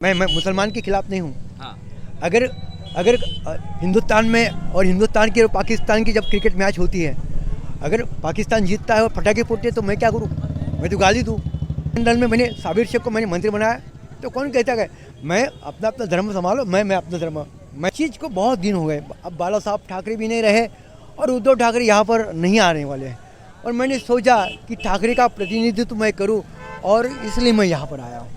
मैं मुसलमान के खिलाफ नहीं हूँ। हाँ। अगर अगर हिंदुस्तान में और हिंदुस्तान की और पाकिस्तान की जब क्रिकेट मैच होती है, अगर पाकिस्तान जीतता है और पटाखे फूटते हैं तो मैं क्या करूँ? मैं तो गाली दूँ। मंडल में मैंने साबिर शेख को मैंने मंत्री बनाया, तो कौन कहता है मैं अपना अपना धर्म संभालो, मैं अपना धर्म। मैं चीज़ को बहुत दिन हो गए, अब बाला साहब ठाकरे भी नहीं रहे और उद्धव ठाकरे यहाँ पर नहीं आने वाले हैं, और मैंने सोचा कि ठाकरे का प्रतिनिधित्व मैं करूँ और इसलिए मैं यहाँ पर आया हूँ।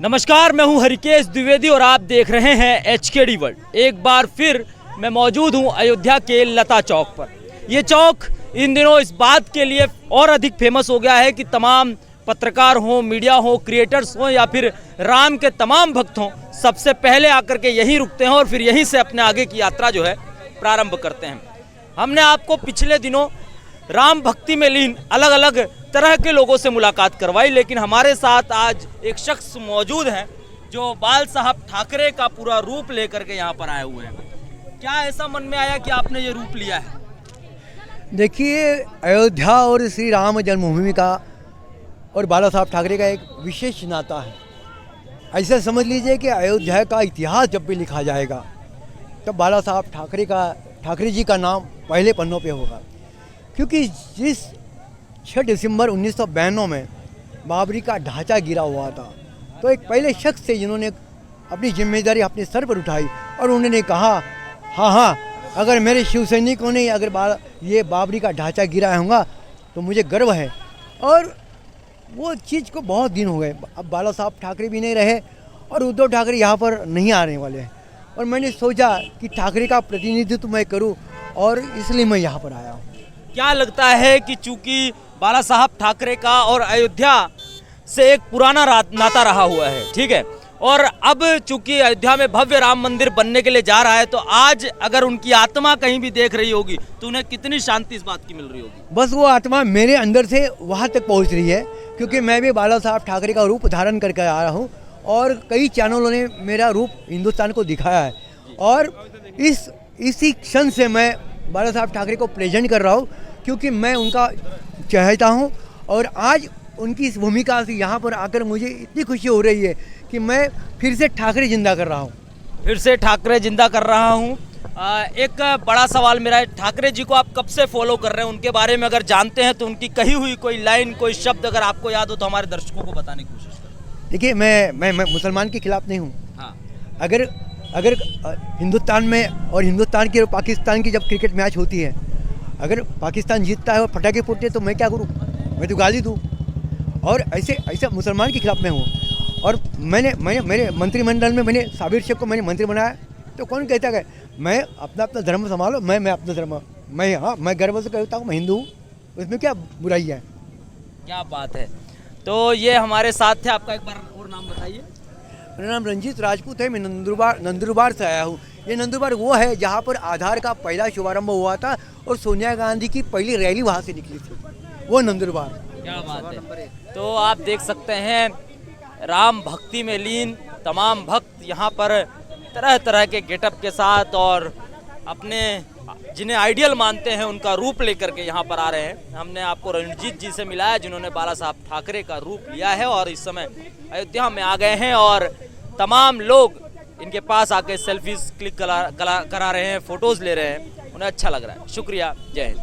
नमस्कार, मैं हूं हरिकेश द्विवेदी और आप देख रहे हैं HKD वर्ल्ड। एक बार फिर मैं मौजूद हूं अयोध्या के लता चौक पर। ये चौक इन दिनों इस बात के लिए और अधिक फेमस हो गया है कि तमाम पत्रकार हों, मीडिया हो, क्रिएटर्स हों या फिर राम के तमाम भक्त हों, सबसे पहले आकर के यहीं रुकते हैं और फिर यहीं से अपने आगे की यात्रा जो है प्रारंभ करते हैं। हमने आपको पिछले दिनों राम भक्ति में लीन अलग अलग तरह के लोगों से मुलाकात करवाई, लेकिन हमारे साथ आज एक शख्स मौजूद हैं जो बाल साहब ठाकरे का पूरा रूप लेकर के यहाँ पर आए हुए हैं। क्या ऐसा मन में आया कि आपने ये रूप लिया है? देखिए, अयोध्या और श्री राम जन्मभूमि का और बाला साहब ठाकरे का एक विशेष नाता है। ऐसा समझ लीजिए कि अयोध्या का इतिहास जब भी लिखा जाएगा तब बाला साहब ठाकरे जी का नाम पहले पन्नों पे होगा, क्योंकि जिस 6 दिसंबर 1992 में बाबरी का ढांचा गिरा हुआ था, तो एक पहले शख्स थे जिन्होंने अपनी जिम्मेदारी अपने सर पर उठाई और उन्होंने कहा हाँ, अगर मेरे शिव सैनिकों ने अगर ये बाबरी का ढांचा गिराया होगा तो मुझे गर्व है। और वो चीज़ को बहुत दिन हो गए, अब बाला साहब ठाकरे भी नहीं रहे और उद्धव ठाकरे यहाँ पर नहीं आने वाले हैं, और मैंने सोचा कि ठाकरे का प्रतिनिधित्व मैं करूँ और इसलिए मैं यहाँ पर आया हूँ। क्या लगता है कि चूंकि बाला साहब ठाकरे का और अयोध्या से एक पुराना नाता रहा हुआ है, ठीक है, और अब चूंकि अयोध्या में भव्य राम मंदिर बनने के लिए जा रहा है, तो आज अगर उनकी आत्मा कहीं भी देख रही होगी तो उन्हें कितनी शांति इस बात की मिल रही होगी? बस वो आत्मा मेरे अंदर से वहाँ तक पहुँच रही है, क्योंकि मैं भी बाला साहब ठाकरे का रूप धारण करके आ रहा हूँ और कई चैनलों ने मेरा रूप हिंदुस्तान को दिखाया है, और इसी क्षण से मैं बाला साहब ठाकरे को प्रेजेंट कर रहा हूँ, क्योंकि मैं उनका चाहता हूँ। और आज उनकी इस भूमिका से यहाँ पर आकर मुझे इतनी खुशी हो रही है कि मैं फिर से ठाकरे जिंदा कर रहा हूँ। एक बड़ा सवाल मेरा है, ठाकरे जी को आप कब से फॉलो कर रहे हैं? उनके बारे में अगर जानते हैं तो उनकी कही हुई कोई लाइन, कोई शब्द अगर आपको याद हो तो हमारे दर्शकों को बताने की कोशिश करें। देखिए, मैं मुसलमान के खिलाफ नहीं हूँ। हाँ। अगर हिंदुस्तान में और हिंदुस्तान की और पाकिस्तान की जब क्रिकेट मैच होती है, अगर पाकिस्तान जीतता है और पटाखे फूटते हैं तो मैं क्या करूँ? मैं तो गाली दूँ। और ऐसे मुसलमान के खिलाफ मैं हूँ, और मैंने मेरे मंत्रिमंडल में मैंने साबिर शेख को मैंने मंत्री बनाया, तो कौन कहता है मैं अपना धर्म संभालो, मैं अपना धर्म। मैं गर्व से कहता हूँ मैं हिंदू हूँ, उसमें क्या बुराई है? क्या बात है। तो ये हमारे साथ थे, आपका एक बार और नाम बताइए। मेरा नाम रंजीत राजपूत है, मैं नंदुरबार से आया हूँ। ये नंदुरबार वो है जहाँ पर आधार का पहला शुभारंभ हुआ था और सोनिया गांधी की पहली रैली वहाँ से निकली थी, वो नंदुरबार। क्या बात है। तो आप देख सकते हैं राम भक्ति में लीन तमाम भक्त यहाँ पर तरह तरह के गेटअप के साथ और अपने जिन्हें आइडियल मानते हैं उनका रूप लेकर के यहाँ पर आ रहे हैं। हमने आपको रणजीत जी से मिलाया जिन्होंने बाला साहब ठाकरे का रूप लिया है और इस समय अयोध्या में आ गए हैं, और तमाम लोग इनके पास आके सेल्फीज क्लिक करा रहे हैं, फोटोज ले रहे हैं। उन्हें अच्छा लग रहा है। शुक्रिया, जय हिंद।